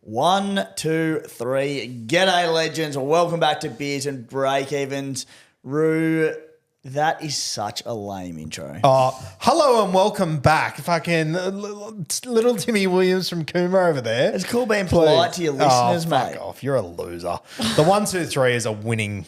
1, 2, 3. G'day, legends. Welcome back to Beers and Breakevens. Roo, that is such a lame intro. Hello and welcome back. Fucking little Timmy Williams from Cooma over there. It's cool being polite to your listeners, mate. Fuck off. You're a loser. The 1, 2, 3 is a winning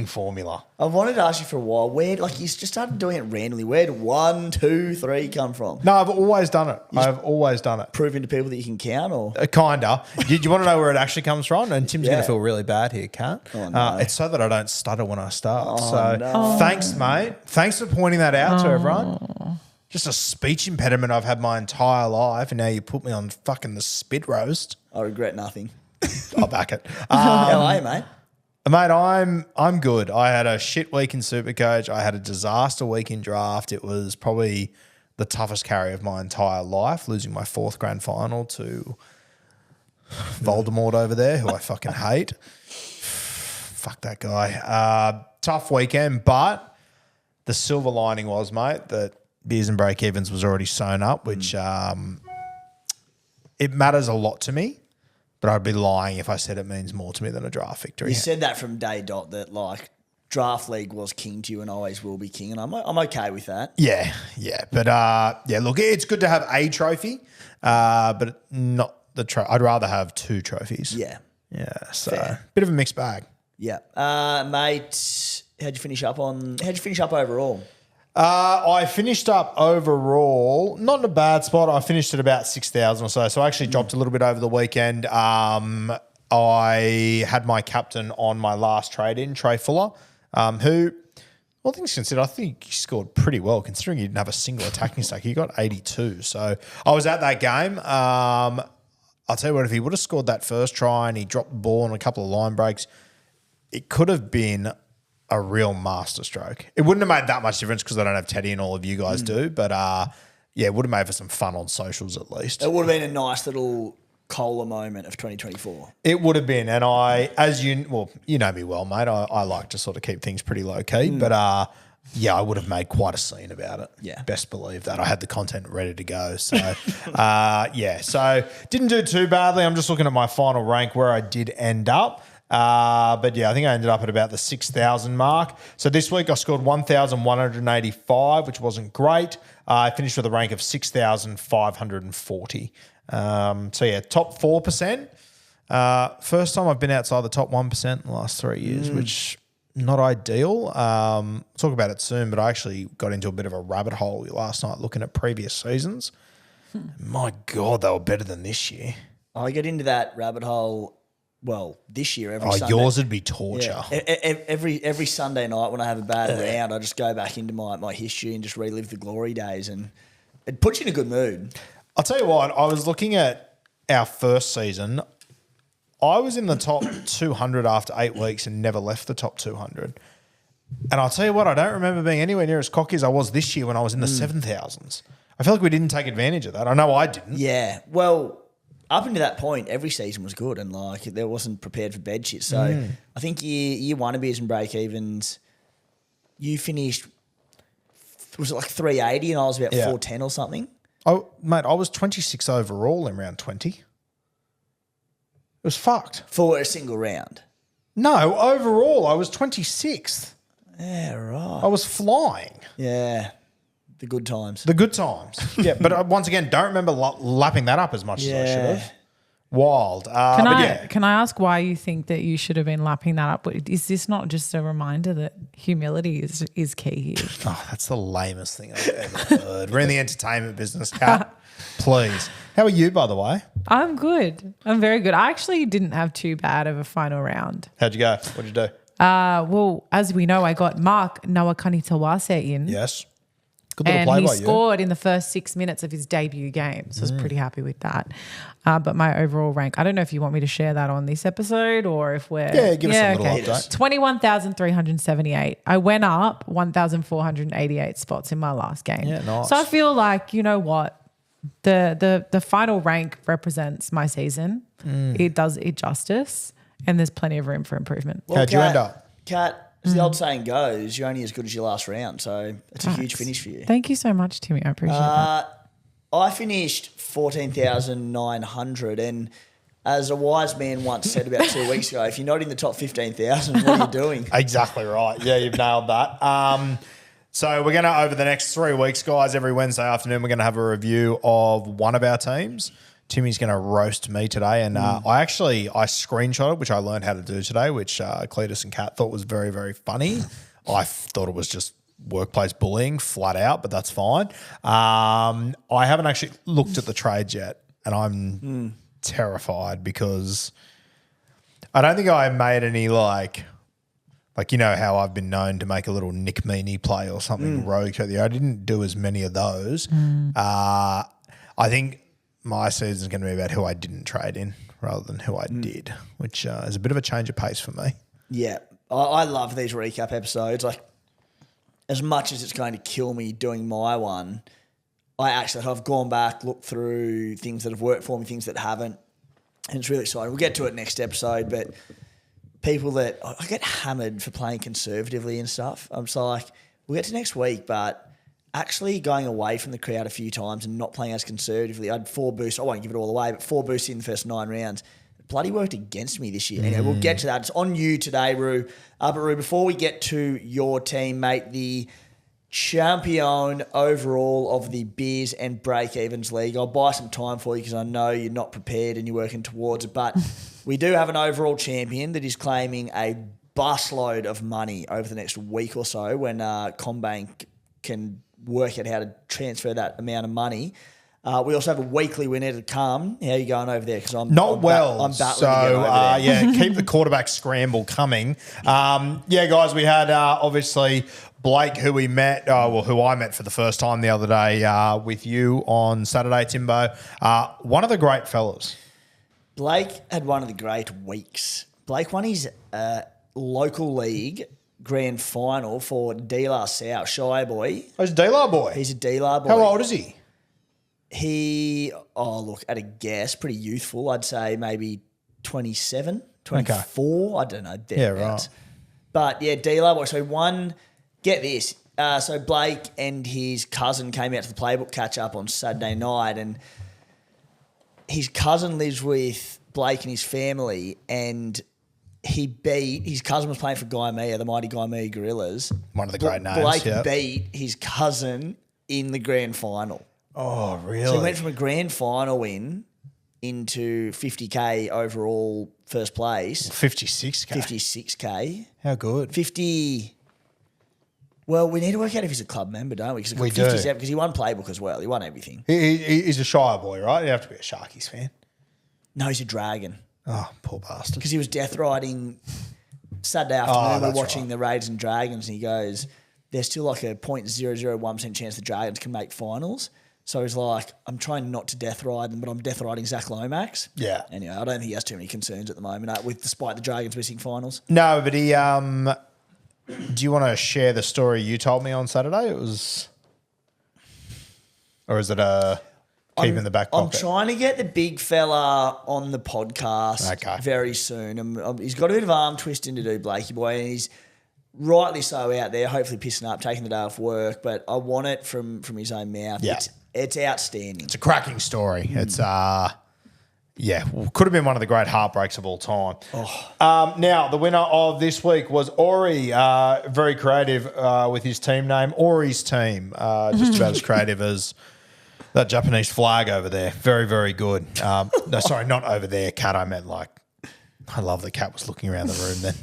formula. I've wanted to ask you for a while. You just started doing it randomly. Where did 1, 2, 3 come from? No, I've always done it. I've always done it. Proving to people that you can count, or Kinda. Do you want to know where it actually comes from? And Tim's going to feel really bad here, Kat. Oh, no. It's so that I don't stutter when I start. No. Thanks, mate. Thanks for pointing that out to everyone. Just a speech impediment I've had my entire life, and now you put me on fucking the spit roast. I regret nothing. I'll back it. How are you, mate? Mate, I'm good. I had a shit week in SuperCoach. I had a disaster week in draft. It was probably the toughest carry of my entire life, losing my 4th grand final to Voldemort over there, who I fucking hate. Fuck that guy. Tough weekend, but the silver lining was, mate, that Beers and Breakevens was already sewn up, which it matters a lot to me. But I'd be lying if I said it means more to me than a draft victory. You said that from day dot, that like draft league was king to you and always will be king, and I'm okay with that. Yeah. But look, it's good to have a trophy, but not the I'd rather have 2 trophies. Yeah. So Fair. bit of a mixed bag. Yeah. Mate, how'd you finish up overall? I finished up overall, not in a bad spot. I finished at about 6,000 or so. So I actually dropped a little bit over the weekend. I had my captain on my last trade-in, Trey Fuller, who, all things considered, I think he scored pretty well considering he didn't have a single attacking stack. He got 82. So I was at that game. I'll tell you what, if he would have scored that first try and he dropped the ball on a couple of line breaks, it could have been a real masterstroke. It wouldn't have made that much difference because I don't have Teddy and all of you guys do, but it would have made for some fun on socials at least. It would have been a nice little cola moment of 2024. It would have been, and you know me well, mate. I like to sort of keep things pretty low key, but I would have made quite a scene about it. Yeah, best believe that. I had the content ready to go. So so didn't do too badly. I'm just looking at my final rank where I did end up. But I think I ended up at about the 6,000 mark. So this week I scored 1,185, which wasn't great. I finished with a rank of 6,540. Top 4%. First time I've been outside the top 1% in the last 3 years, which not ideal. Talk about it soon, but I actually got into a bit of a rabbit hole last night looking at previous seasons. My God, they were better than this year. I get into that rabbit hole. Well, this year, every Sunday. Yours would be torture. Yeah. Every Sunday night when I have a bad round, I just go back into my history and just relive the glory days, and it puts you in a good mood. I'll tell you what, I was looking at our first season. I was in the top 200 after 8 weeks and never left the top 200. And I'll tell you what, I don't remember being anywhere near as cocky as I was this year when I was in the 7,000s. I feel like we didn't take advantage of that. I know I didn't. Yeah, well, up until that point, every season was good, and like there wasn't prepared for bed shit. So I think year 1 of Beers and Breakevens, you finished, was it like 380 and I was about 410 or something? Oh, mate, I was 26 overall in round 20. It was fucked. For a single round? No, overall I was 26th. Yeah, right. I was flying. Yeah. The good times. Yeah, but once again, don't remember lapping that up as much as I should have. Wild. Can I ask why you think that you should have been lapping that up? Is this not just a reminder that humility is key here? Oh, that's the lamest thing I've ever heard. We're in the entertainment business, Kat. Please. How are you, by the way? I'm good. I'm very good. I actually didn't have too bad of a final round. How'd you go? What'd you do? Well, as we know, I got Mark Nawakanitawase in. Yes. Good little and play he by you. scored in the first 6 minutes of his debut game. So I was pretty happy with that. But my overall rank, I don't know if you want me to share that on this episode or if we're... Yeah, give us a little update. 21,378. I went up 1,488 spots in my last game. Yeah, nice. So I feel like, you know what? The final rank represents my season. It does it justice, and there's plenty of room for improvement. Well, how'd you end up? Kat, as the old saying goes, you're only as good as your last round. So it's a huge finish for you. Thank you so much, Timmy. I appreciate that. I finished 14,900, and as a wise man once said about 2 weeks ago, if you're not in the top 15,000, what are you doing? Exactly right. Yeah, you've nailed that. So we're going to, over the next 3 weeks, guys, every Wednesday afternoon, we're going to have a review of one of our teams. Timmy's going to roast me today. And I screenshot it, which I learned how to do today, which Cletus and Kat thought was very, very funny. I thought it was just workplace bullying flat out, but that's fine. I haven't actually looked at the trades yet, and I'm terrified because I don't think I made any like you know how I've been known to make a little Nick Meaney play or something rogue. I didn't do as many of those. I think my season's going to be about who I didn't trade in rather than who I did, which is a bit of a change of pace for me. Yeah, I love these recap episodes. Like, as much as it's going to kill me doing my one, I've gone back, looked through things that have worked for me, things that haven't, and it's really exciting. We'll get to it next episode, but people that I get hammered for playing conservatively and stuff. I'm just like, we'll get to next week, but actually going away from the crowd a few times and not playing as conservatively. I had 4 boosts. I won't give it all away, but 4 boosts in the first 9 rounds. It bloody worked against me this year. Anyway, we'll get to that. It's on you today, Roo. But Roo, before we get to your team, mate, the champion overall of the Beers and Breakevens League. I'll buy some time for you because I know you're not prepared and you're working towards it. But we do have an overall champion that is claiming a busload of money over the next week or so when CommBank can work out how to transfer that amount of money. We also have a weekly winner to come. How are you going over there? Because I'm battling to get over there. Keep the quarterback scramble coming. Guys, we had obviously Blake, who we met, who I met for the first time the other day with you on Saturday, Timbo. One of the great fellas. Blake had one of the great weeks. Blake won his local league grand final for D-La South, Shire boy. Oh, he's a D-La boy. He's a D-La boy. How old is he? At a guess, pretty youthful. I'd say maybe 27, 24. I don't know. Yeah, right. But yeah, D-La boy. So get this. So Blake and his cousin came out to the Playbook catch up on Saturday night, and his cousin lives with Blake and his family, and his cousin was playing for Gaimea, the mighty Gaimea Gorillas. One of the great names. Blake beat his cousin in the grand final. Oh, really? So he went from a grand final win into 50K overall first place. 56K. 56K. How good? 50. Well, we need to work out if he's a club member, don't we? We do. Because he won Playbook as well. He won everything. He's a Shire boy, right? You have to be a Sharkies fan. No, he's a Dragon. Oh, poor bastard. Because he was death riding Saturday afternoon. We're watching the Raiders and Dragons, and he goes, there's still like a 0.001% chance the Dragons can make finals. So he's like, I'm trying not to death ride them, but I'm death riding Zach Lomax. Yeah. Anyway, I don't think he has too many concerns at the moment, despite the Dragons missing finals. No, but he... do you want to share the story you told me on Saturday? Or is it keep in the back pocket? I'm trying to get the big fella on the podcast very soon. He's got a bit of arm twisting to do, Blakey boy, and he's rightly so out there, hopefully pissing up, taking the day off work, but I want it from his own mouth. Yeah. It's outstanding. It's a cracking story. It's could have been one of the great heartbreaks of all time. Now, the winner of this week was Ori, very creative with his team name, Ori's team, just about as creative as that Japanese flag over there. Very, very good. No, sorry, not over there, Kat. I meant I love that Kat was looking around the room then.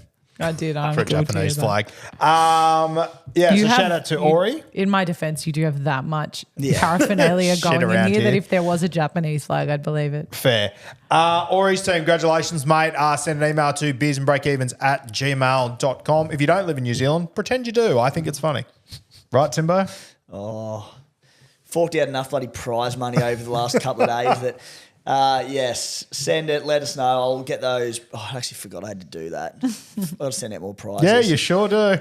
I did. For a Japanese flag. Shout out to Ori. In my defense, you do have that much paraphernalia going in here that if there was a Japanese flag, I'd believe it. Fair. Ori's team, congratulations, mate. Send an email to beersandbreakevens@gmail.com. If you don't live in New Zealand, pretend you do. I think it's funny. Right, Timbo? Forked out enough bloody prize money over the last couple of days that... yes, send it. Let us know. I'll get those. I actually forgot I had to do that. I'll send out more prizes. Yeah, you sure do.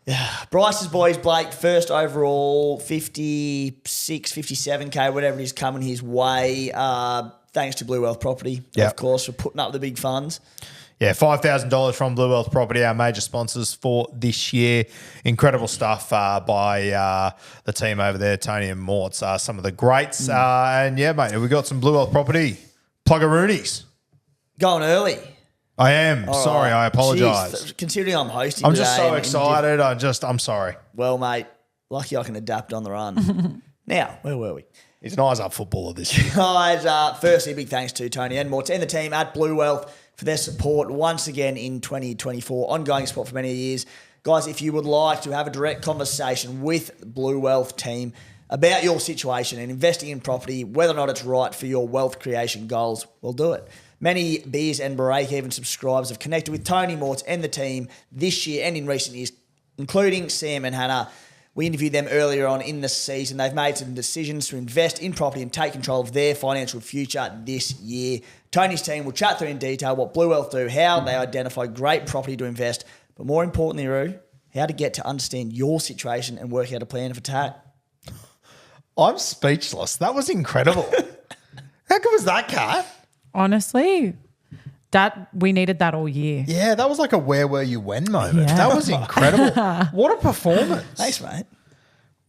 Yeah. Bryce's boys, Blake, first overall, 56, 57K, whatever it is coming his way. Thanks to Blue Wealth Property, of course, for putting up the big funds. Yeah, $5,000 from Blue Wealth Property, our major sponsors for this year. Incredible stuff by the team over there, Tony and Mort's, some of the greats. And yeah, mate, we got some Blue Wealth Property pluggaroonies. Going early. I am. All sorry, right. I apologise. Jeez, considering I'm hosting I'm today just so and excited. I'm sorry. well, mate, lucky I can adapt on the run. Now, where were we? He's an eyes up footballer this year. Guys, firstly, big thanks to Tony and Mort and the team at Blue Wealth for their support once again in 2024. Ongoing support for many years. Guys, if you would like to have a direct conversation with the Blue Wealth team about your situation and investing in property, whether or not it's right for your wealth creation goals, we'll do it. Many Beers and Breakeven subscribers have connected with Tony Morts and the team this year and in recent years, including Sam and Hannah. We interviewed them earlier on in the season. They've made some decisions to invest in property and take control of their financial future this year. Tony's team will chat through in detail what Blue Wealth do, how they identify great property to invest, but more importantly, Roo, how to get to understand your situation and work out a plan of attack. I'm speechless. That was incredible. How good was that, Kat? Honestly, that we needed that all year. Yeah, that was like a where were you when moment. Yeah. That was incredible. What a performance. Thanks, mate.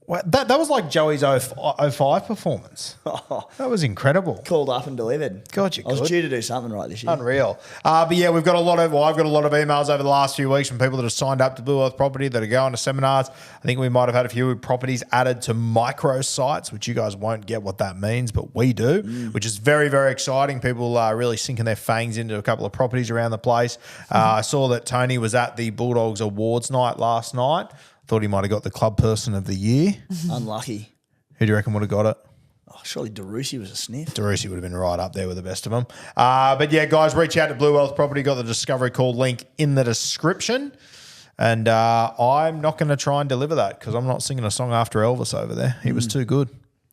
Well, that was like Joey's 05 performance. That was incredible. Called up and delivered. God, you're I was good. due to do something right this year. Unreal. But yeah, I've got a lot of emails over the last few weeks from people that have signed up to Blue Earth Property that are going to seminars. I think we might have had a few properties added to micro sites, which you guys won't get what that means, but we do, which is very, very exciting. People are really sinking their fangs into a couple of properties around the place. I saw that Tony was at the Bulldogs Awards night last night. Thought he might have got the club person of the year. Unlucky. Who do you reckon would have got it? Oh, surely Darusi was a sniff. Darusi would have been right up there with the best of them. But yeah, guys, reach out to Blue Wealth Property. Got the Discovery Call link in the description. And I'm not going to try and deliver that because I'm not singing a song after Elvis over there. He was too good.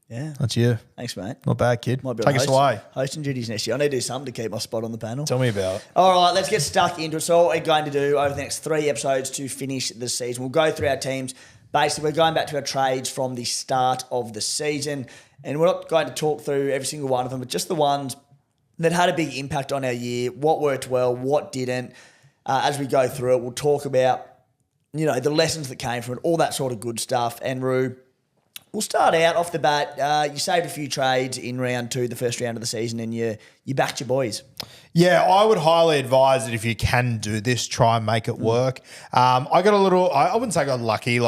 Yeah. That's you. Thanks, mate. Not bad, kid. Might be Take on us away. Hosting duties next year. I need to do something to keep my spot on the panel. Tell me about it. All right, let's get stuck into it. So what we're going to do over the next 3 episodes to finish the season, we'll go through our teams. Basically, we're going back to our trades from the start of the season, and we're not going to talk through every single one of them, but just the ones that had a big impact on our year, what worked well, what didn't. As we go through it, we'll talk about, the lessons that came from it, all that sort of good stuff. And Roo, we'll start out off the bat. You saved a few trades in round 2, the first round of the season, and you backed your boys. Yeah, I would highly advise that if you can do this, try and make it work. I got a little, I wouldn't say I got lucky.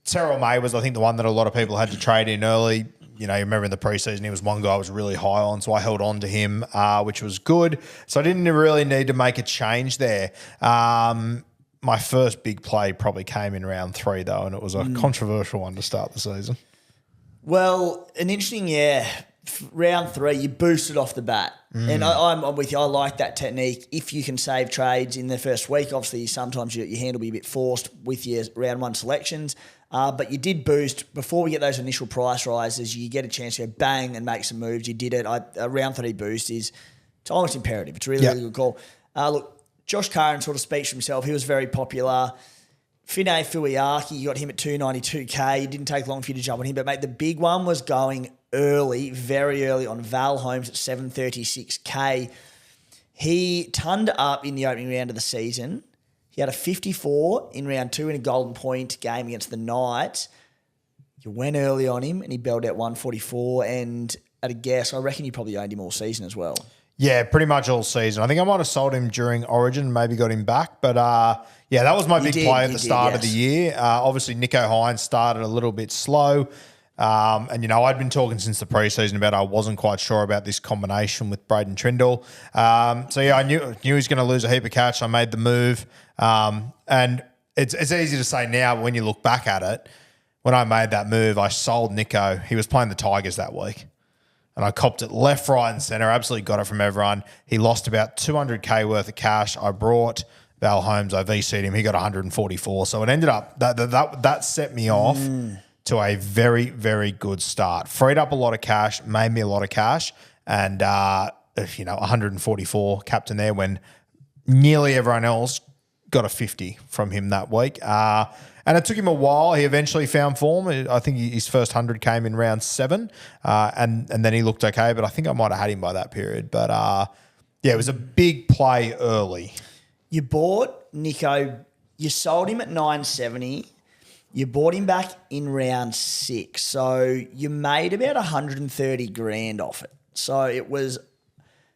Terrell May was, I think, the one that a lot of people had to trade in early. You remember in the preseason, he was one guy I was really high on, so I held on to him, which was good. So I didn't really need to make a change there. My first big play probably came in round 3, though, and it was a controversial one to start the season. Well, an interesting, round 3, you boosted off the bat. And I'm with you. I like that technique. If you can save trades in the first week, obviously sometimes your hand will be a bit forced with your round 1 selections. But you did boost. Before we get those initial price rises, you get a chance to go bang and make some moves. You did it. A round 3 boost it's almost imperative. It's a really, really good call. Look, Josh Curran sort of speaks for himself. He was very popular. Finay Fuiaki, you got him at 292K. It didn't take long for you to jump on him. But, mate, the big one was going early, very early on Val Holmes at 736K. He turned up in the opening round of the season. He had a 54 in round 2 in a golden point game against the Knights. You went early on him and he belled out 144. And at a guess, I reckon you probably owned him all season as well. Yeah, pretty much all season. I think I might have sold him during Origin, maybe got him back. But, that was my big play at the start of the year. Obviously, Nicho Hines started a little bit slow. And I'd been talking since the preseason about I wasn't quite sure about this combination with Braden Trindle. I knew he was going to lose a heap of cash. I made the move. And it's easy to say now, but when you look back at it, when I made that move, I sold Nicho. He was playing the Tigers that week. And I copped it left, right, and centre. Absolutely got it from everyone. He lost about 200K worth of cash. I brought Val Holmes. I VC'd him. He got 144. So it ended up that set me off to a very, very good start. Freed up a lot of cash, made me a lot of cash, and 144 captain there when nearly everyone else got a 50 from him that week. And it took him a while. He eventually found form. I think his first 100 came in round 7, and then he looked okay, but I think I might have had him by that period. But, it was a big play early. You bought Nicho, you sold him at 970, you bought him back in round 6, so you made about 130 grand off it. So it was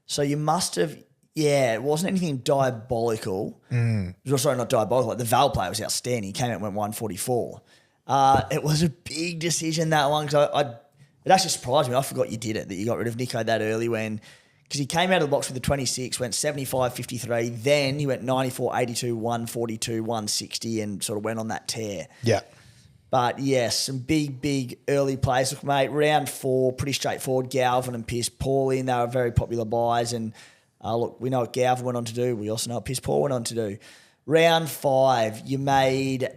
So you must have, it wasn't anything diabolical. Sorry, not diabolical. Like the Val play was outstanding. He came out and went 144. It was a big decision, that one, because it actually surprised me. I forgot you did it, that you got rid of Nico that early because he came out of the box with the 26, went 75, 53. Then he went 94, 82, 142, 160 and sort of went on that tear. Yeah. But yes, some big early plays. Look, mate, round 4, pretty straightforward. Galvin and Piss Paul in. They were very popular buys. And look, we know what Galvin went on to do. We also know what Piss Paul went on to do. Round 5, you made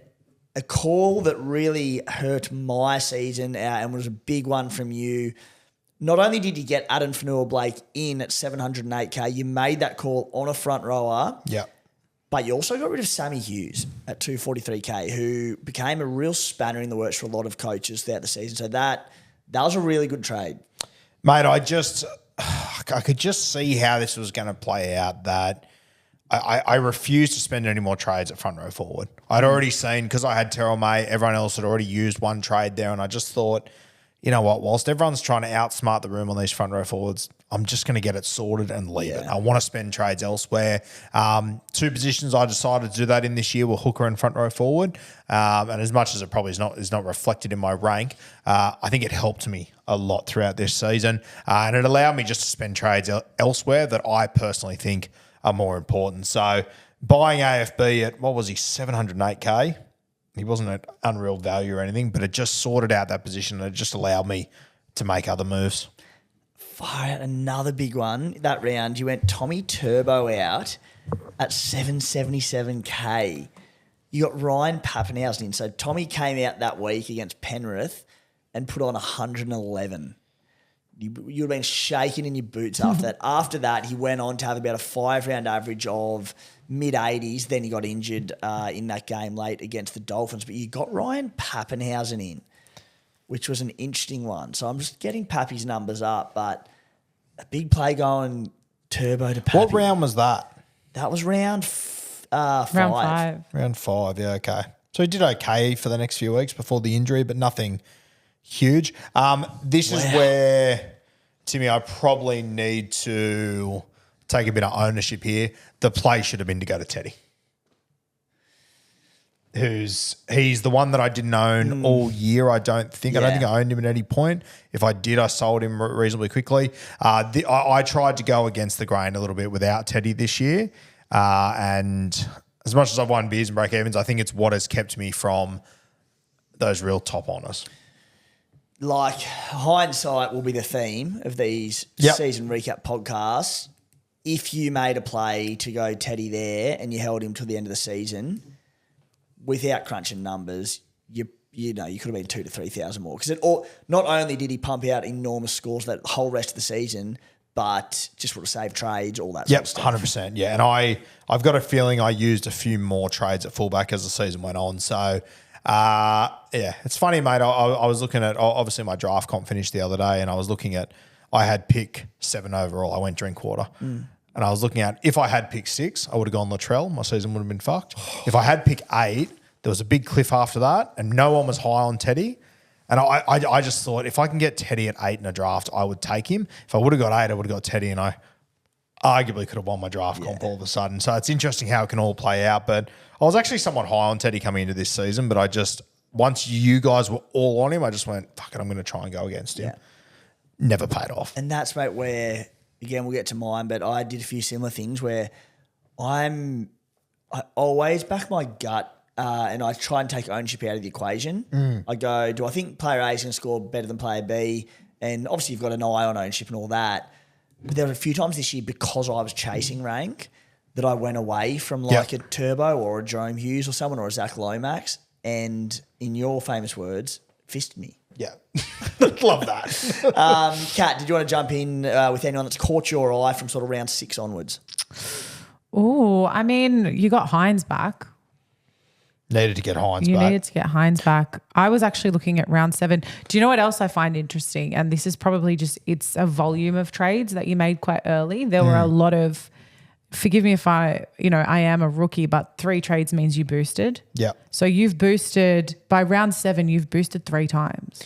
a call that really hurt my season and was a big one from you. Not only did you get Adam Fanua-Blake in at 708K, you made that call on a front rower. Yeah. But you also got rid of Sammy Hughes at 243K, who became a real spanner in the works for a lot of coaches throughout the season. So that was a really good trade. Mate, I could just see how this was going to play out, that I refused to spend any more trades at front row forward. I'd already seen, because I had Terrell May, everyone else had already used one trade there, and I just thought, you know what, whilst everyone's trying to outsmart the room on these front row forwards, I'm just going to get it sorted and leave it. I want to spend trades elsewhere. 2 positions I decided to do that in this year were hooker and front row forward. And as much as it probably is not reflected in my rank, I think it helped me a lot throughout this season. And it allowed me just to spend trades elsewhere that I personally think are more important. So buying AFB at, what was he, 708K? He wasn't an unreal value or anything, but it just sorted out that position and it just allowed me to make other moves. Fire out another big one. That round, you went Tommy Turbo out at 777K. You got Ryan Pappenhausen in. So Tommy came out that week against Penrith and put on 111. You would have been shaking in your boots after that. After that, he went on to have about a 5-round average of mid-80s. Then he got injured in that game late against the Dolphins. But you got Ryan Pappenhausen in, which was an interesting one. So I'm just getting Pappy's numbers up, but a big play going Turbo to Pappy. What round was that? That was round 5. Round 5, yeah, okay. So he did okay for the next few weeks before the injury, but nothing huge. This is where, Timmy, I probably need to take a bit of ownership here. The play should have been to go to Teddy. He's the one that I didn't own all year, I don't think. I don't think I owned him at any point. If I did, I sold him reasonably quickly. I tried to go against the grain a little bit without Teddy this year. And as much as I've won beers and break-evens, I think it's what has kept me from those real top honours. Like, hindsight will be the theme of these season recap podcasts. If you made a play to go Teddy there and you held him till the end of the season, without crunching numbers, you could have been 2,000 to 3,000 more. Because not only did he pump out enormous scores that whole rest of the season, but just would have saved trades, all that sort of stuff. 100%, yeah. And I've got a feeling I used a few more trades at fullback as the season went on. So, it's funny, mate. I was looking at, obviously my draft comp finished the other day, and I was looking at, I had pick 7 overall. I went Drinkwater. And I was looking at, if I had pick 6, I would have gone Latrell. My season would have been fucked. If I had pick 8, there was a big cliff after that, and no one was high on Teddy. And I just thought, if I can get Teddy at 8 in a draft, I would take him. If I would have got 8, I would have got Teddy, and I arguably could have won my draft comp all of a sudden. So it's interesting how it can all play out. But I was actually somewhat high on Teddy coming into this season, but I just, once you guys were all on him, I just went, fuck it, I'm going to try and go against him. Never paid off. And that's, mate, where, again, we'll get to mine, but I did a few similar things where I always back my gut and I try and take ownership out of the equation. I go, do I think player A is going to score better than player B? And obviously you've got an eye on ownership and all that. But there were a few times this year, because I was chasing rank, that I went away from like a Turbo or a Jerome Hughes or someone or a Zach Lomax, and in your famous words, fisted me. Yeah. Love that. Kat, did you want to jump in with anyone that's caught your eye from sort of round 6 onwards? Oh, I mean, you got Hines back. Needed to get Hines back. You needed to get Hines back. I was actually looking at round 7. Do you know what else I find interesting? And this is probably just, it's a volume of trades that you made quite early. There were a lot of, forgive me if I am a rookie, but 3 trades means you boosted. Yeah. So you've boosted, by round 7, you've boosted 3 times.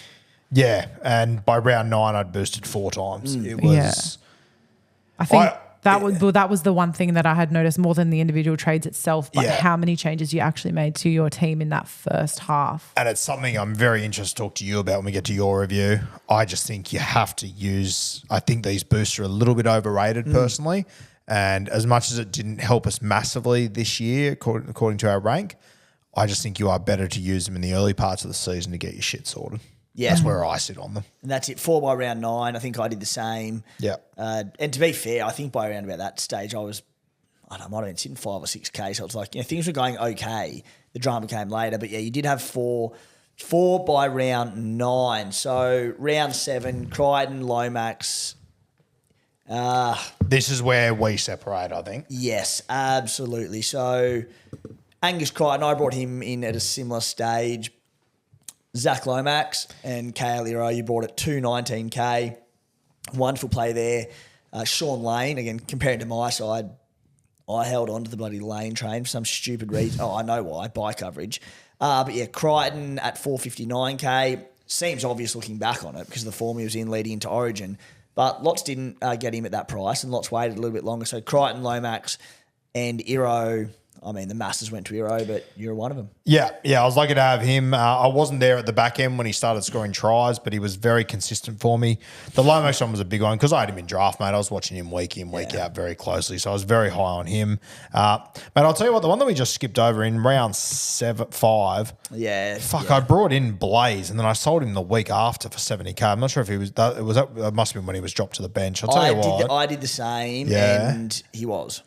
Yeah. And by round 9, I'd boosted 4 times. It was, I think that was the one thing that I had noticed more than the individual trades itself, but how many changes you actually made to your team in that first half. And it's something I'm very interested to talk to you about when we get to your review. I just think you have to use – I think these boosts are a little bit overrated personally, and as much as it didn't help us massively this year according to our rank, I just think you are better to use them in the early parts of the season to get your shit sorted. Yeah. That's where I sit on them. And that's it. 4 by round 9. I think I did the same. Yeah. And to be fair, I think by around about that stage, I might have been sitting 5 or 6K. So it's like, things were going okay. The drama came later. But yeah, you did have 4 by round 9. So round 7, Crichton, Lomax. This is where we separate, I think. Yes, absolutely. So Angus Crichton, I brought him in at a similar stage. Zach Lomax and Kale Iro, you brought at 219K. Wonderful play there. Sean Lane, again, comparing to my side, I held on to the bloody Lane train for some stupid reason. Oh, I know why, buy coverage. But yeah, Crichton at 459K. Seems obvious looking back on it because of the form he was in leading into Origin. But lots didn't get him at that price and lots waited a little bit longer. So Crichton, Lomax and Iro, I mean, the masses went to Iro, but you're one of them. Yeah, I was lucky to have him. I wasn't there at the back end when he started scoring tries, but he was very consistent for me. The Lomax one was a big one because I had him in draft, mate. I was watching him week in, week out very closely, so I was very high on him. Mate, I'll tell you what, the one that we just skipped over in round 5. Yeah. I brought in Blaze, and then I sold him the week after for 70K. I'm not sure if he was. It must have been when he was dropped to the bench. I'll tell you what. I did the same, and he was.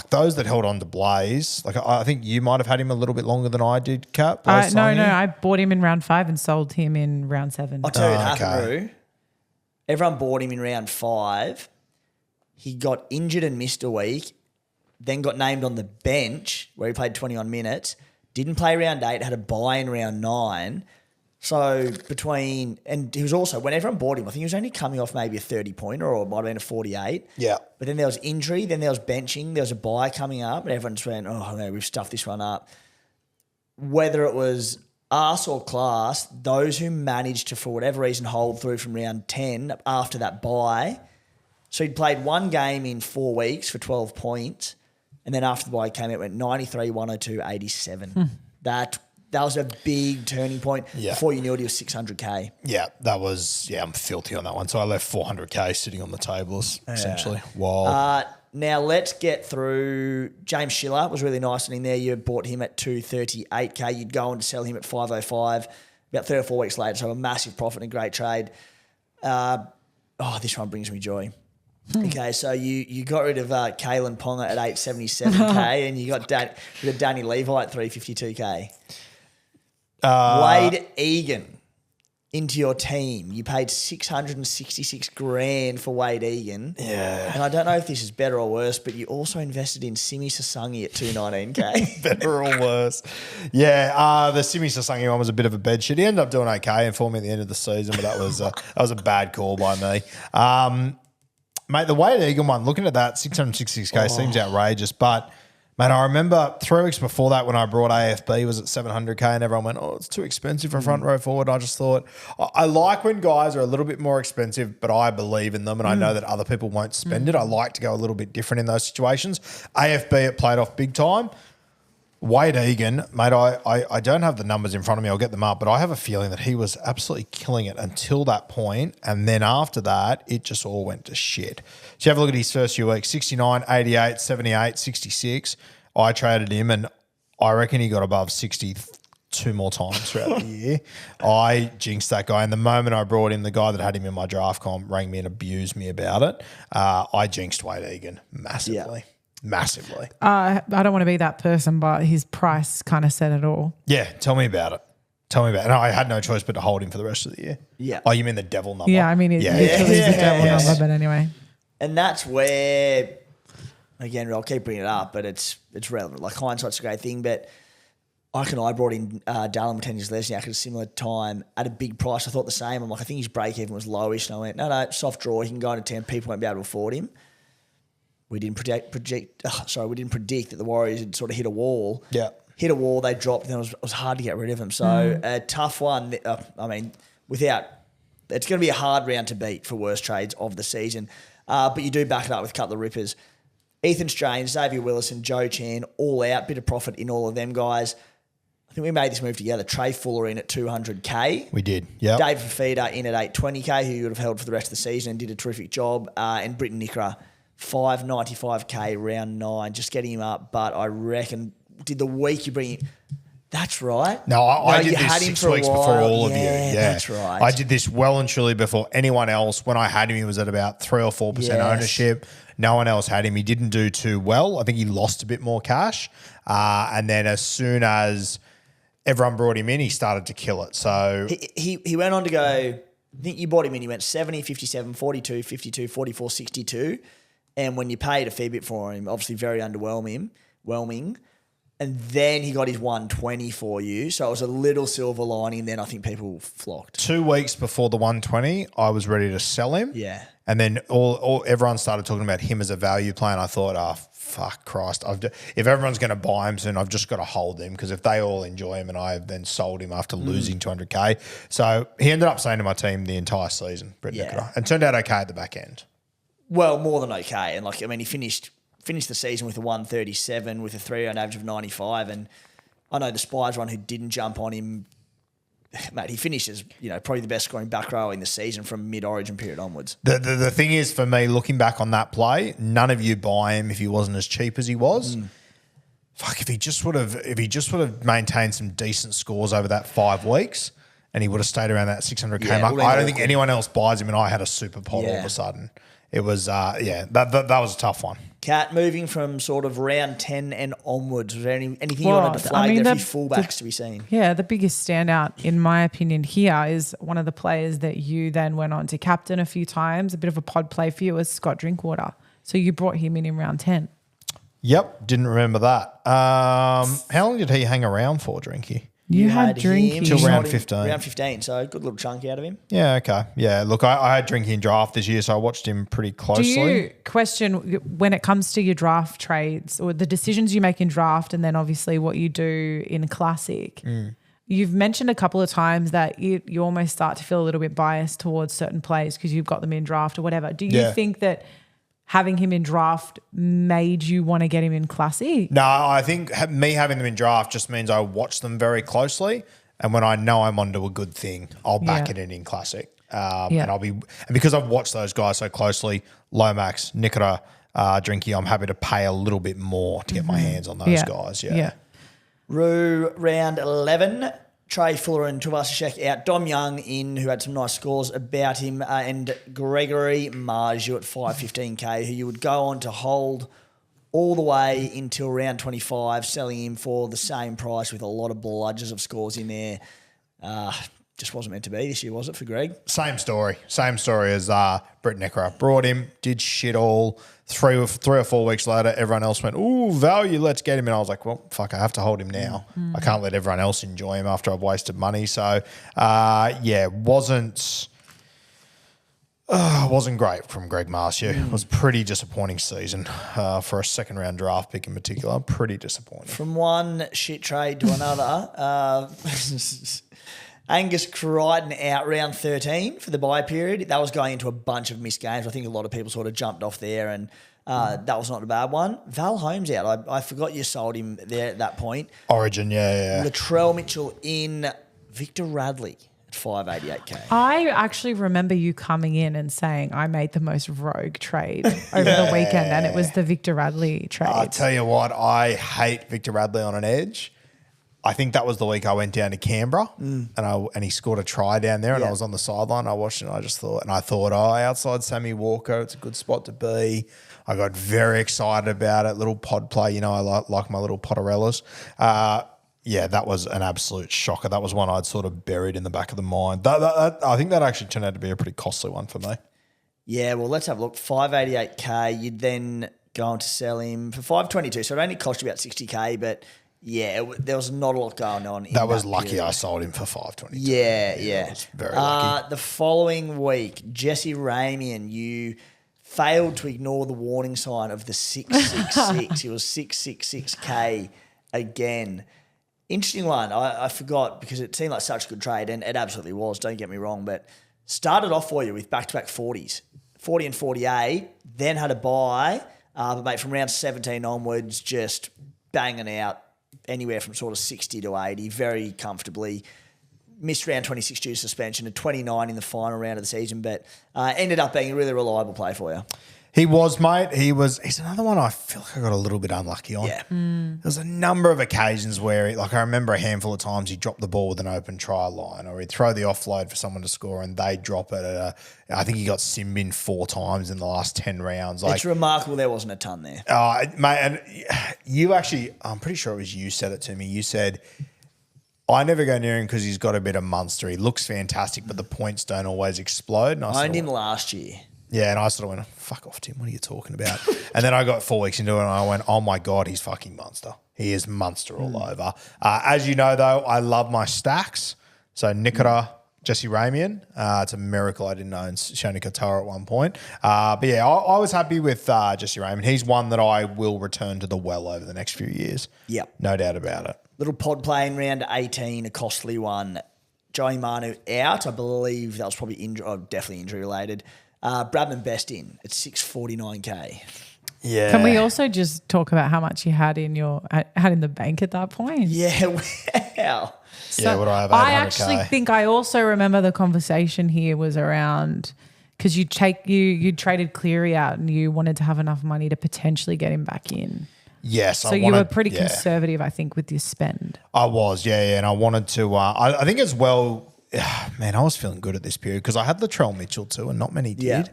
Those that held on to Blaze, like I think you might have had him a little bit longer than I did, Cap. No, I bought him in round 5 and sold him in round 7. I'll tell you what happened, Roo. Everyone bought him in round 5. He got injured and missed a week, then got named on the bench where he played 21 minutes, didn't play round 8, had a bye in round 9. So and he was also, when everyone bought him, I think he was only coming off maybe a 30-pointer or it might have been a 48. Yeah. But then there was injury, then there was benching, there was a bye coming up, and everyone just went, oh, no, we've stuffed this one up. Whether it was us or class, those who managed to, for whatever reason, hold through from round 10 after that bye. So he'd played one game in 4 weeks for 12 points, and then after the bye came, it went 93, 102, 87. That was a big turning point. Yeah. Before you knew it, he was 600K. Yeah, that was, I'm filthy on that one. So I left 400K sitting on the tables, essentially. Wow. Now let's get through James Schiller. Was really nice in there. You bought him at 238K. You'd go on to sell him at 505 about 3 or 4 weeks later. So a massive profit and a great trade. This one brings me joy. Okay, so you got rid of Kalen Ponga at 877K and you got Danny Levi at 352K. Wade Egan into your team. You paid $666,000 for Wade Egan. Yeah. And I don't know if this is better or worse, but you also invested in Simi Sasangi at 219K. Better or worse. Yeah, the Simi Sasangi one was a bit of a bed shit. He ended up doing okay for me at the end of the season, but that was a bad call by me. Mate, the Wade Egan one, looking at that, 666K seems outrageous, but mate, I remember 3 weeks before that when I brought AFB was at 700K and everyone went, it's too expensive for a front row forward. I just thought, I like when guys are a little bit more expensive, but I believe in them and I know that other people won't spend it. I like to go a little bit different in those situations. AFB, it played off big time. Wade Egan, mate, I don't have the numbers in front of me. I'll get them up, but I have a feeling that he was absolutely killing it until that point, and then after that, it just all went to shit. So you have a look at his first few weeks, 69, 88, 78, 66. I traded him, and I reckon he got above 60 2 more times throughout the year. I jinxed that guy, and the moment I brought him, the guy that had him in my draft comp rang me and abused me about it. I jinxed Wade Egan massively. Yeah. Massively. I don't want to be that person, but his price kind of said it all. Yeah, tell me about it. And I had no choice but to hold him for the rest of the year. Yeah. Oh, you mean the devil number? Yeah, I mean, it literally is the devil number, but anyway. And that's where, again, I'll keep bringing it up, but it's relevant. Like, hindsight's a great thing, but I brought in Dallin Martinez-Lesniak at a similar time at a big price. I thought the same. I'm like, I think his break-even was lowish, and I went, no, soft draw. He can go into town. People won't be able to afford him. We didn't predict that the Warriors had sort of hit a wall. Yeah. Hit a wall, they dropped, and it was hard to get rid of them. So a tough one. It's going to be a hard round to beat for worst trades of the season. But you do back it up with a couple of rippers. Ethan Strange, Xavier Willison, Joe Chan, all out. Bit of profit in all of them guys. I think we made this move together. Trey Fuller in at 200K. We did, yeah. Dave Fafita in at 820K, who you would have held for the rest of the season and did a terrific job. And Britton Nickera, 595K, round 9, just getting him up. But I reckon, did the week you bring him... That's right. No, I did you this had him 6 for a weeks while. before all of you. Yeah, Yeah, that's right. I did this well and truly before anyone else. When I had him, he was at about 3 or 4% Yes. ownership. No one else had him. He didn't do too well. I think he lost a bit more cash. And then as soon as everyone brought him in, he started to kill it. So He went on to go, I think you bought him in, he went 70, 57, 42, 52, 44, 62. And when you paid a fair bit for him, obviously very underwhelming. And then he got his 120 for you. So it was a little silver lining. Then I think people flocked. 2 weeks before the 120, I was ready to sell him. Yeah. And then everyone started talking about him as a value play, and I thought, oh, fuck Christ. If everyone's going to buy him soon, I've just got to hold him, because if they all enjoy him, and I have then sold him after losing 200K. So he ended up staying to my team the entire season, Brett Nickera, and turned out okay at the back end. Well, more than okay. And he finished the season with a 137 with a 3-round average of 95. And I know the Spies one who didn't jump on him, mate, he finishes, probably the best scoring back row in the season from mid-origin period onwards. The thing is, for me, looking back on that play, none of you buy him if he wasn't as cheap as he was. Fuck, if he just would have maintained some decent scores over that 5 weeks, and he would have stayed around that 600K mark, I don't think anyone else buys him, and I had a super pot all of a sudden. It was, that was a tough one. Kat, moving from sort of round 10 and onwards, was there anything you wanted to flag there for your fullbacks to be seen? Yeah, the biggest standout, in my opinion, here is one of the players that you then went on to captain a few times. A bit of a pod play for you was Scott Drinkwater. So you brought him in round 10. Yep, didn't remember that. How long did he hang around for, Drinky? You had Drinky till round 15. Round 15, so a good little chunk out of him. Yeah, okay. Yeah, look, I had Drinky in draft this year, so I watched him pretty closely. Do you question when it comes to your draft trades or the decisions you make in draft, and then obviously what you do in Classic? You've mentioned a couple of times that you almost start to feel a little bit biased towards certain players because you've got them in draft or whatever. Do you think that having him in draft made you want to get him in Classic? No, I think me having them in draft just means I watch them very closely, and when I know I'm onto a good thing, I'll back it in Classic. And because I've watched those guys so closely, Lomax, Nickera, Drinky, I'm happy to pay a little bit more to get my hands on those guys. Yeah. Roo, round 11. Trey Fuller and Travasacek out. Dom Young in, who had some nice scores about him, and Gregory Marju at 515K, who you would go on to hold all the way until round 25, selling him for the same price with a lot of bludgers of scores in there. Just wasn't meant to be this year, was it, for Greg? Same story as Brett Nickera. Brought him, did shit all. 3 or 4 weeks later, everyone else went, ooh, value, let's get him. And I was like, well, fuck, I have to hold him now. I can't let everyone else enjoy him after I've wasted money. So, wasn't great from Greg Marcia. It was a pretty disappointing season for a second round draft pick in particular. Pretty disappointing. From one shit trade to another, Angus Crichton out round 13 for the bye period. That was going into a bunch of missed games. I think a lot of people sort of jumped off there, and that was not a bad one. Val Holmes out. I forgot you sold him there at that point. Origin, yeah. Latrell Mitchell in. Victor Radley at 588K. I actually remember you coming in and saying I made the most rogue trade over the weekend, and it was the Victor Radley trade. I'll tell you what, I hate Victor Radley on an edge. I think that was the week I went down to Canberra and he scored a try down there, and I was on the sideline. I watched it and I thought, outside Sammy Walker, it's a good spot to be. I got very excited about it. Little pod play, I like my little Potterellas. That was an absolute shocker. That was one I'd sort of buried in the back of the mind. I think that actually turned out to be a pretty costly one for me. Yeah, well, let's have a look. 588K, you'd then go on to sell him for 522. So it only cost you about 60K, but there was not a lot going on. That was lucky period. I sold him for 522. Yeah. Was very lucky. The following week, Jesse Ramian, you failed to ignore the warning sign of the 666. It was 666K again. Interesting one. I forgot because it seemed like such a good trade, and it absolutely was, don't get me wrong, but started off for you with back-to-back 40s. 40 and 48, then had a bye, but mate, from round 17 onwards, just banging out anywhere from sort of 60 to 80 very comfortably. Missed round 26 due to suspension, and 29 in the final round of the season, but ended up being a really reliable play for you. He was, mate. He's another one I feel like I got a little bit unlucky on. Yeah. There was a number of occasions where, I remember a handful of times he dropped the ball with an open try line, or he'd throw the offload for someone to score and they'd drop it. I think he got simmed in 4 times in the last 10 rounds. It's remarkable there wasn't a ton there. Mate, and you actually, I'm pretty sure it was you said it to me. You said, I never go near him because he's got a bit of Munster. He looks fantastic, but the points don't always explode. And I owned him last year. Yeah, and I sort of went, fuck off, Tim, what are you talking about? And then I got 4 weeks into it and I went, oh my God, he's fucking Munster. He is Munster all over. As you know, though, I love my stacks. So Nikora, Jesse Ramian. It's a miracle I didn't own Shoni Katoa at one point. But yeah, I was happy with Jesse Ramian. He's one that I will return to the well over the next few years. Yep. No doubt about it. Little pod play in round 18, a costly one. Joey Manu out. I believe that was probably definitely injury related. Bradman Best in at 649k. Yeah. Can we also just talk about how much you had in the bank at that point? Yeah, wow. So what do I have? I 800K. actually think I also remember the conversation here was around because you traded Cleary out and you wanted to have enough money to potentially get him back in. Yes. So you were pretty conservative, I think, with your spend. I was, yeah. And I wanted to, I think as well, man, I was feeling good at this period because I had Latrell Mitchell too and not many did. Yeah.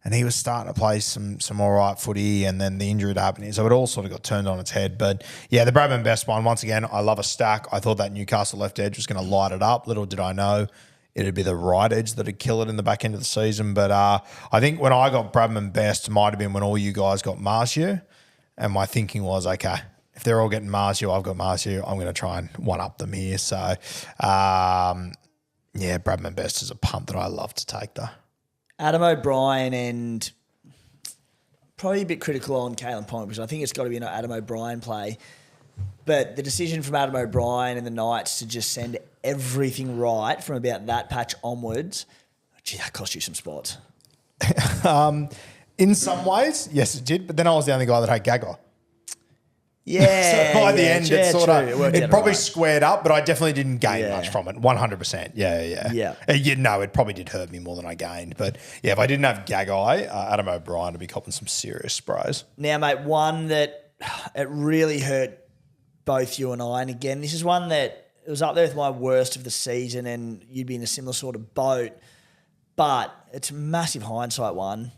And he was starting to play some all right footy and then the injury happened. So it all sort of got turned on its head. But yeah, the Bradman Best one, once again, I love a stack. I thought that Newcastle left edge was going to light it up. Little did I know it'd be the right edge that'd kill it in the back end of the season. But I think when I got Bradman Best, might have been when all you guys got Marcio. And my thinking was, okay, if they're all getting Marcio, I've got Marcio. I'm going to try and one-up them here. So, yeah, Bradman Best is a punt that I love to take, though. Adam O'Brien, and probably a bit critical on Kalen Ponga because I think it's got to be an Adam O'Brien play. But the decision from Adam O'Brien and the Knights to just send everything right from about that patch onwards, gee, that cost you some spots. In some ways, yes, it did. But then I was the only guy that had Gagai. Yeah. So by the end, it probably right. squared up, but I definitely didn't gain much from it. 100%. Yeah. No, it probably did hurt me more than I gained. But yeah, if I didn't have Gagai, Adam O'Brien would be copping some serious sprays. Now, mate, one that it really hurt both you and I. And again, this is one that it was up there with my worst of the season, and you'd be in a similar sort of boat. But it's a massive hindsight one.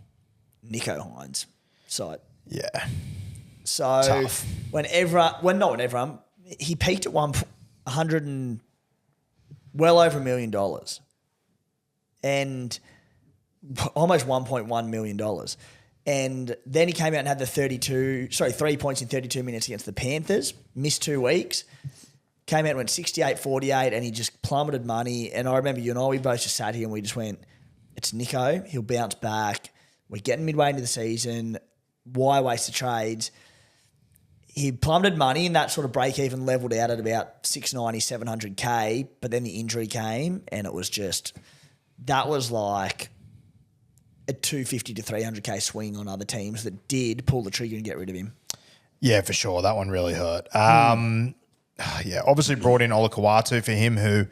Nico Hines site. Yeah. So tough. He peaked at well over $1 million and almost $1.1 million. And then he came out and had 3 points in 32 minutes against the Panthers, missed 2 weeks, came out and went 68-48 and he just plummeted money. And I remember you and I, we both just sat here and we just went, it's Nico, he'll bounce back. We're getting midway into the season. Why waste the trades? He plummeted money and that sort of break-even leveled out at about 690, 700K, but then the injury came and it was just, that was like a 250 to 300K swing on other teams that did pull the trigger and get rid of him. Yeah, for sure. That one really hurt. Yeah, obviously brought in Olakawatu for him, who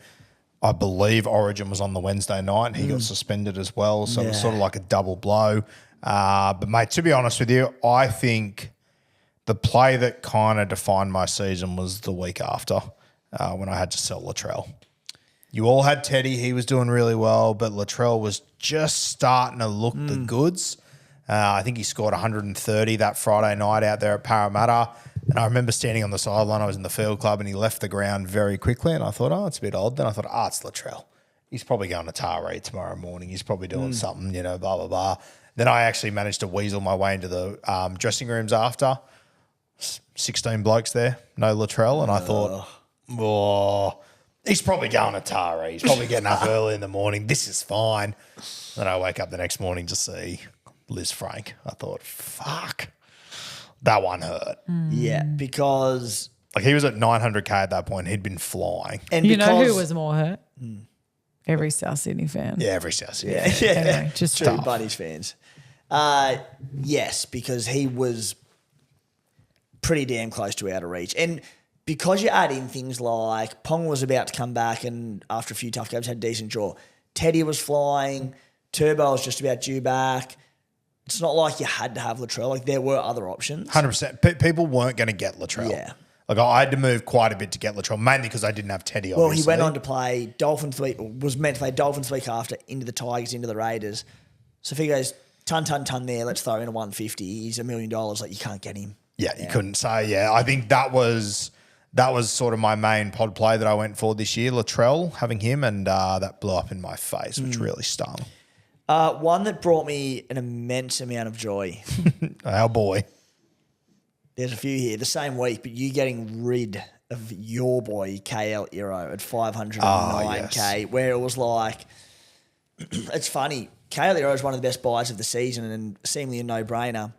I believe Origin was on the Wednesday night. He got suspended as well, so it was sort of like a double blow. But, mate, to be honest with you, I think the play that kind of defined my season was the week after when I had to sell Latrell. You all had Teddy. He was doing really well, but Latrell was just starting to look the goods. I think he scored 130 that Friday night out there at Parramatta. And I remember standing on the sideline. I was in the field club and he left the ground very quickly. And I thought, it's a bit odd. Then I thought, it's Latrell. He's probably going to Taree tomorrow morning. He's probably doing something, blah, blah, blah. Then I actually managed to weasel my way into the dressing rooms after. 16 blokes there, no Latrell. And I thought, he's probably going to Taree. He's probably getting up early in the morning. This is fine. Then I wake up the next morning to see Liz Frank. I thought, fuck. That one hurt. Yeah, because... Like he was at 900K at that point. He'd been flying. And you know who was more hurt? Every South Sydney fan. Yeah, every South Sydney fan. Yeah. Anyway, just True, Buddies fans. Yes, because he was pretty damn close to out of reach. And because you add in things like Pong was about to come back and after a few tough games had a decent draw. Teddy was flying. Turbo was just about due back. It's not like you had to have Latrell. Like there were other options. 100%. People weren't going to get Latrell. Yeah. Like I had to move quite a bit to get Latrell, mainly because I didn't have Teddy, obviously. Well, he went on to play Dolphins week, was meant to play Dolphins week after, into the Tigers, into the Raiders. So if he goes ton there, let's throw in a 150, he's $1 million, like you can't get him. Yeah, you couldn't say, yeah. I think that was sort of my main pod play that I went for this year, Latrell, having him, and that blew up in my face, which really stung. One that brought me an immense amount of joy. Our boy. There's a few here, the same week, but you getting rid of your boy, KL Iro, at 509K, where it was like, it's funny, KL Iro is one of the best buys of the season and seemingly a no-brainer.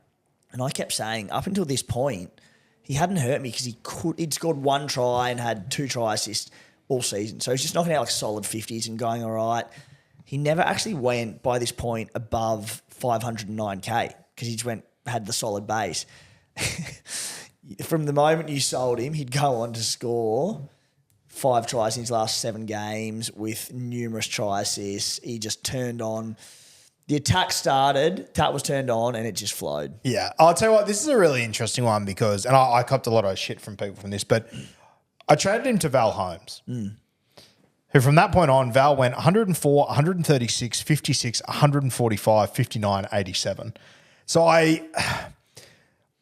And I kept saying, up until this point, he hadn't hurt me because he'd scored one try and had 2 try assists all season. So he's just knocking out like solid 50s and going all right. He never actually went, by this point, above 509K because he just had the solid base. From the moment you sold him, he'd go on to score 5 tries in his last 7 games with numerous try assists. He just turned on. The attack started, tap was turned on, and it just flowed. Yeah. I'll tell you what, this is a really interesting one because, and I copped a lot of shit from people from this, but I traded him to Val Holmes, who from that point on, Val went 104, 136, 56, 145, 59, 87. So I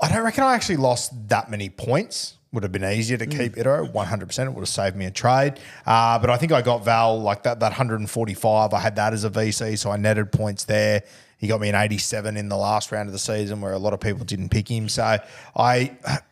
don't reckon I actually lost that many points. Would have been easier to keep Ito, 100%. It would have saved me a trade. But I think I got Val like that 145. I had that as a VC, so I netted points there. He got me an 87 in the last round of the season where a lot of people didn't pick him. So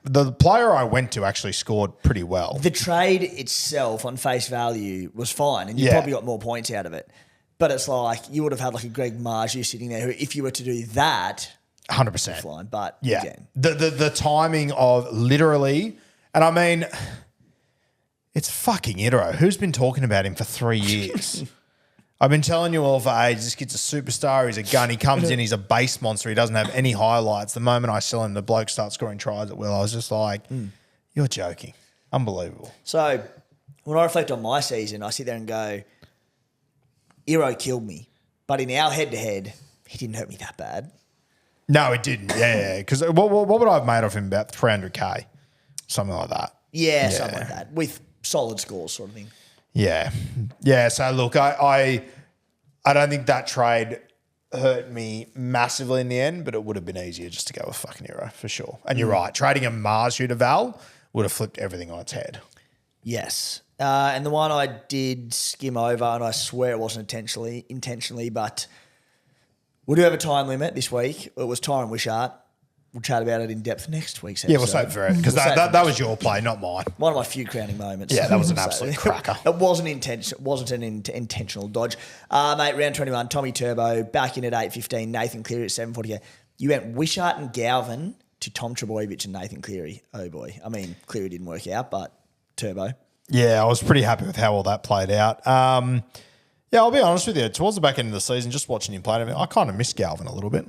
the player I went to actually scored pretty well. The trade itself on face value was fine, and you probably got more points out of it. But it's like you would have had like a Greg Marju sitting there who, if you were to do that, 100%. fine. But yeah, again, the timing of literally, and I mean, it's fucking Itero. Who's been talking about him for 3 years? I've been telling you all for ages. This kid's a superstar. He's a gun. He comes in. He's a base monster. He doesn't have any highlights. The moment I sell him, the bloke starts scoring tries at will. I was just like, you're joking. Unbelievable. So when I reflect on my season, I sit there and go, Iro killed me. But in our head-to-head, he didn't hurt me that bad. No, it didn't. Yeah. Because what would I have made of him? About 300K? Something like that. Yeah, something like that. With solid scores sort of thing. Yeah. Yeah. So look, I don't think that trade hurt me massively in the end, but it would have been easier just to go with fucking Hero for sure. And you're right. Trading a Marju to Val would have flipped everything on its head. Yes. And the one I did skim over, and I swear it wasn't intentionally, but we do have a time limit this week. It was Tyron Wishart. We'll chat about it in depth next week's episode. Yeah, we'll save it for it because that was your play, not mine. One of my few crowning moments. Yeah, that was an absolute cracker. It wasn't an intentional dodge. Mate, round 21, Tommy Turbo back in at 8.15, Nathan Cleary at 7.40. You went Wishart and Galvin to Tom Trebojevic and Nathan Cleary. Oh boy. I mean, Cleary didn't work out, but Turbo. Yeah, I was pretty happy with how all that played out. Yeah, I'll be honest with you. Towards the back end of the season, just watching him play, I kind of missed Galvin a little bit.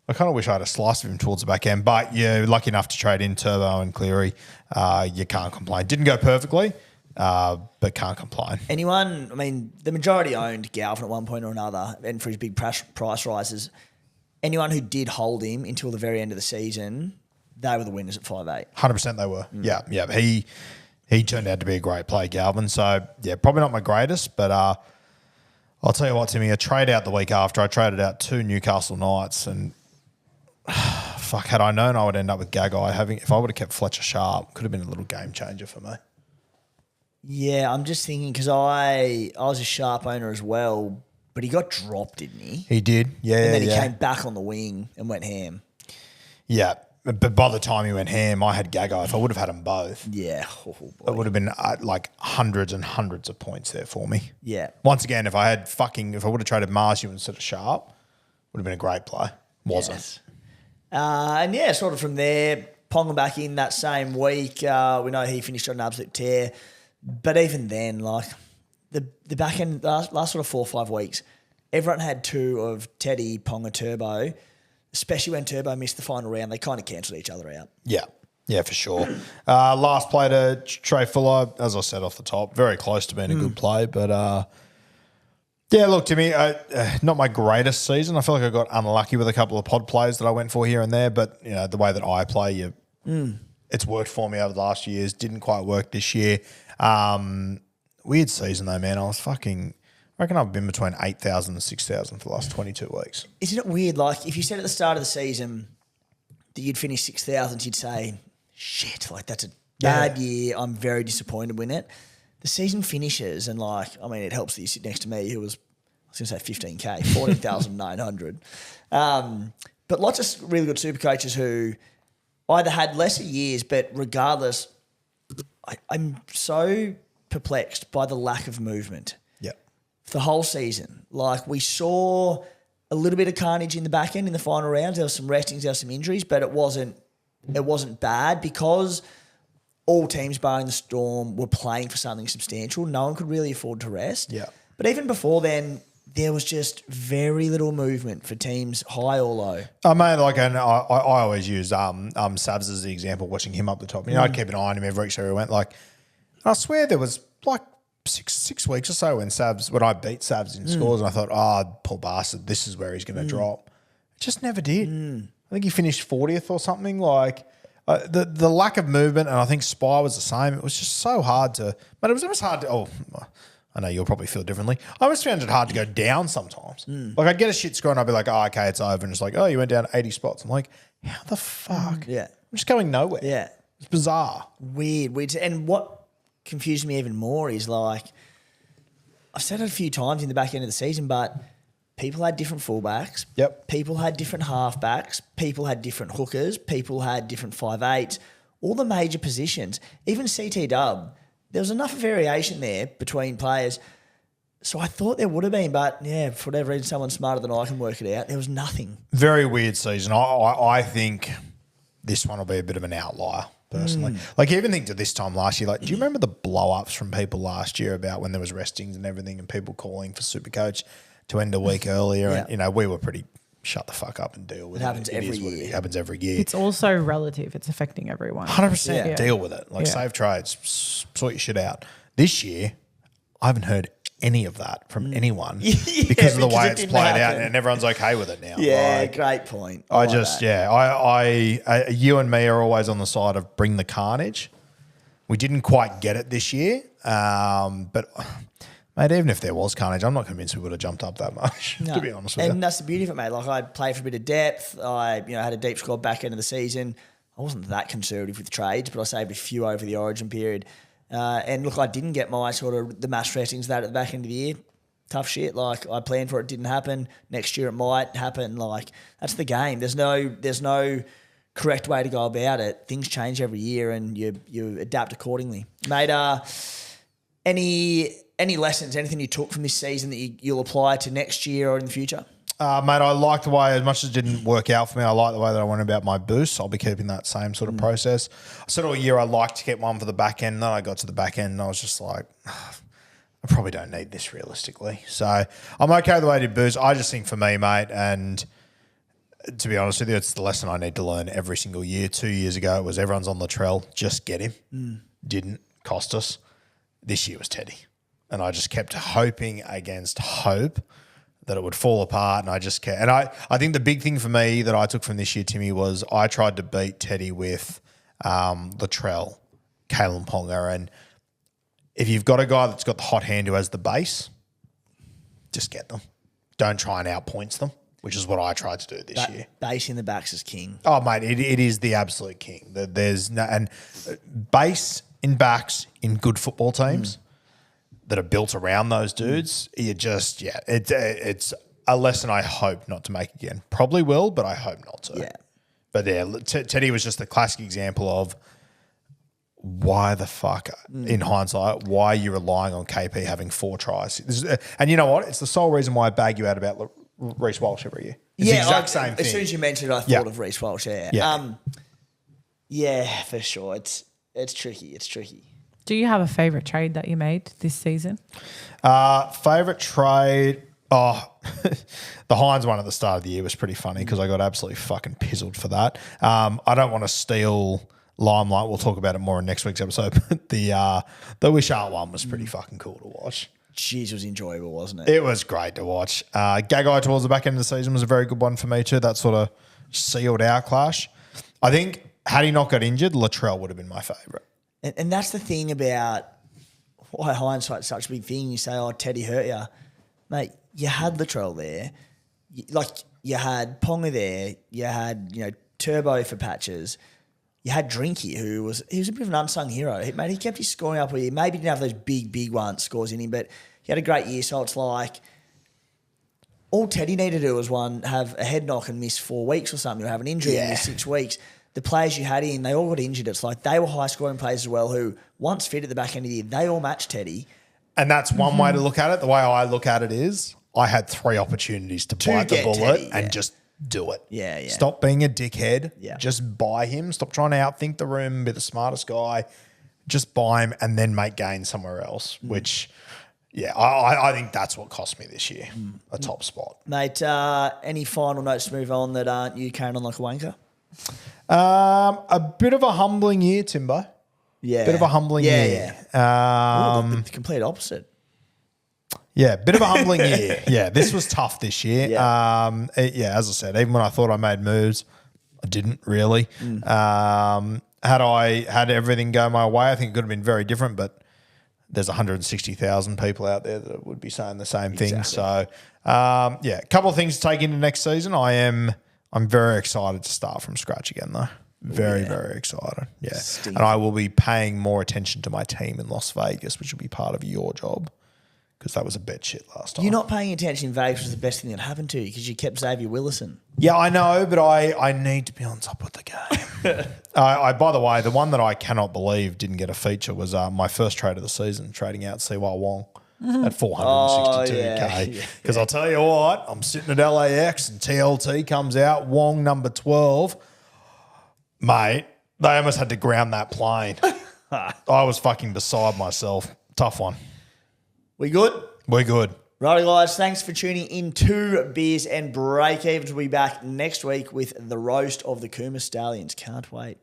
I kind of wish I had a slice of him towards the back end, but you're lucky enough to trade in Turbo and Cleary. You can't complain. Didn't go perfectly, but can't complain. Anyone, I mean, the majority owned Galvin at one point or another, and for his big price rises. Anyone who did hold him until the very end of the season, they were the winners at 5'8". 100% they were. Yeah. He turned out to be a great play, Galvin. So, yeah, probably not my greatest, but I'll tell you what, Timmy, a trade out the week after, I traded out 2 Newcastle Knights and fuck, had I known I would end up with Gagai if I would have kept Fletcher Sharp, could have been a little game changer for me. Yeah, I'm just thinking because I was a Sharp owner as well, but he got dropped, didn't he? He did, yeah. And then he came back on the wing and went ham. Yeah, but by the time he went ham, I had Gagai. If I would have had them both, yeah, it would have been like hundreds and hundreds of points there for me. Yeah. Once again, if I would have traded Marju instead of Sharp, would have been a great play. Wasn't. Yes. And yeah, sort of from there, Ponga back in that same week. We know he finished on an absolute tear. But even then, like the back end, last sort of 4 or 5 weeks, everyone had 2 of Teddy, Ponga, Turbo, especially when Turbo missed the final round. They kind of cancelled each other out. Yeah. Yeah, for sure. Last play to Trey Fuller, as I said off the top, very close to being a good play. But, yeah, look, to me, not my greatest season. I feel like I got unlucky with a couple of pod plays that I went for here and there. But, you know, the way that I play, it's worked for me over the last years. Didn't quite work this year. Weird season, though, man. I reckon I've been between 8,000 and 6,000 for the last 22 weeks. Isn't it weird? Like, if you said at the start of the season that you'd finish 6,000, you'd say, shit, like that's a bad year. I'm very disappointed with it. The season finishes and it helps that you sit next to me who was, I was going to say 15K, 14,900. But lots of really good super coaches who either had lesser years, but regardless, I'm so perplexed by the lack of movement. Yeah. The whole season. Like we saw a little bit of carnage in the back end in the final rounds. There was some restings, there was some injuries, but it wasn't bad because all teams barring the Storm were playing for something substantial. No one could really afford to rest. Yeah. But even before then, there was just very little movement for teams high or low. I always use Sabs as the example, watching him up the top. You know, I'd keep an eye on him every week, so he went I swear there was six weeks or so when I beat Sabs in scores, and I thought, poor bastard, this is where he's going to drop. It just never did. I think he finished 40th or something. The lack of movement, and I think Spy was the same. It was just so hard to, but it was almost hard to. I know you'll probably feel differently. I always found it hard to go down sometimes. I'd get a shit score and I'd be like, oh, okay, it's over. And it's like, oh, you went down 80 spots. I'm like, how the fuck? Yeah. I'm just going nowhere. Yeah. It's bizarre. Weird. And what confused me even more is I've said it a few times in the back end of the season, but people had different fullbacks. Yep. People had different halfbacks. People had different hookers. People had different 5'8". All the major positions, even CT Dub, there was enough variation there between players. So I thought there would have been, but yeah, for whatever reason, someone smarter than I can work it out. There was nothing. Very weird season. I think this one will be a bit of an outlier, personally. I even think to this time last year, do you remember the blow-ups from people last year about when there was restings and everything and people calling for SuperCoach to end a week earlier? Yeah. And, we were pretty shut the fuck up and deal with it. It happens every year. It happens every year. It's also relative. It's affecting everyone. 100% deal with it. Save trades, sort your shit out. This year, I haven't heard any of that from anyone because of the way it's played out, and everyone's okay with it now. Yeah, great point. You and me are always on the side of bring the carnage. We didn't quite get it this year, but mate, even if there was carnage, I'm not convinced we would have jumped up that much, to be honest with you. And that's the beauty of it, mate. I played for a bit of depth. I had a deep squad back end of the season. I wasn't that conservative with trades, but I saved a few over the origin period. And look, I didn't get my sort of the mass restings that at the back end of the year. Tough shit. I planned for it, didn't happen. Next year it might happen. That's the game. There's no correct way to go about it. Things change every year, and you adapt accordingly, mate. Any lessons, anything you took from this season that you'll apply to next year or in the future? Mate, I like the way, as much as it didn't work out for me, I like the way that I went about my boosts. I'll be keeping that same sort of process. I said all year I like to get one for the back end. Then I got to the back end and I was just like, I probably don't need this realistically. So I'm okay with the way I did boost. I just think for me, mate, and to be honest with you, it's the lesson I need to learn every single year. 2 years ago, it was everyone's on Latrell, just get him. Didn't cost us. This year was Teddy. And I just kept hoping against hope that it would fall apart, and I just kept. And I think the big thing for me that I took from this year, Timmy, was I tried to beat Teddy with Latrell, Kalen Ponga, and if you've got a guy that's got the hot hand who has the base, just get them. Don't try and outpoints them, which is what I tried to do this year. Base in the backs is king. Oh, mate, it is the absolute king. There's no, and base in backs in good football teams that are built around those dudes, it's a lesson I hope not to make again. Probably will, but I hope not to. Yeah. But yeah, Teddy was just a classic example of why the fuck, in hindsight, why you're relying on KP having 4 tries. And you know what? It's the sole reason why I bag you out about Reece Walsh every year. It's the exact same thing. As soon as you mentioned it, I thought of Reece Walsh, Yeah, for sure. It's tricky. It's tricky. Do you have a favourite trade that you made this season? Favourite trade, Oh, the Hines one at the start of the year was pretty funny because I got absolutely fucking pizzled for that. I don't want to steal limelight. We'll talk about it more in next week's episode. But the Wishart one was pretty fucking cool to watch. Jeez, it was enjoyable, wasn't it? It was great to watch. Gagai towards the back end of the season was a very good one for me too. That sort of sealed our clash. I think had he not got injured, Latrell would have been my favourite. And that's the thing about why hindsight's such a big thing. You say, oh, Teddy hurt you. Mate, you had Latrell there. You had Ponga there. You had, Turbo for patches. You had Drinky, he was a bit of an unsung hero. He kept his scoring up all year. Maybe he didn't have those big ones scores in him, but he had a great year. So it's like all Teddy needed to do was have a head knock and miss 4 weeks or something, or have an injury and miss 6 weeks. The players you had in, they all got injured. It's like they were high-scoring players as well who, once fit at the back end of the year, they all matched Teddy. And that's one way to look at it. The way I look at it is I had 3 opportunities to bite the bullet Teddy, and just do it. Yeah. Stop being a dickhead. Yeah. Just buy him. Stop trying to outthink the room, be the smartest guy. Just buy him and then make gains somewhere else, which, I think that's what cost me this year, a top spot. Mate, any final notes to move on that aren't you carrying on like a wanker? A bit of a humbling year, Timbo. Yeah. Bit of a humbling year. The complete opposite. Yeah, bit of a humbling year. Yeah, this was tough this year. Yeah. As I said, even when I thought I made moves, I didn't really. Had I had everything go my way, I think it could have been very different, but there's 160,000 people out there that would be saying the same thing. So, a couple of things to take into next season. I'm very excited to start from scratch again, though. Very excited. Yeah. Stink. And I will be paying more attention to my team in Las Vegas, which will be part of your job. Because that was a bit shit last time. You're not paying attention in Vegas was the best thing that happened to you because you kept Xavier Willison. Yeah, I know, but I need to be on top of the game. By the way, the one that I cannot believe didn't get a feature was my first trade of the season, trading out CY Wong at 462K. Because I'll tell you what, I'm sitting at LAX and TLT comes out, Wong number 12. Mate, they almost had to ground that plane. I was fucking beside myself. Tough one. We good? We're good. Righty, guys. Thanks for tuning in to Beers and Breakevens. We'll be back next week with the roast of the Cooma Stallions. Can't wait.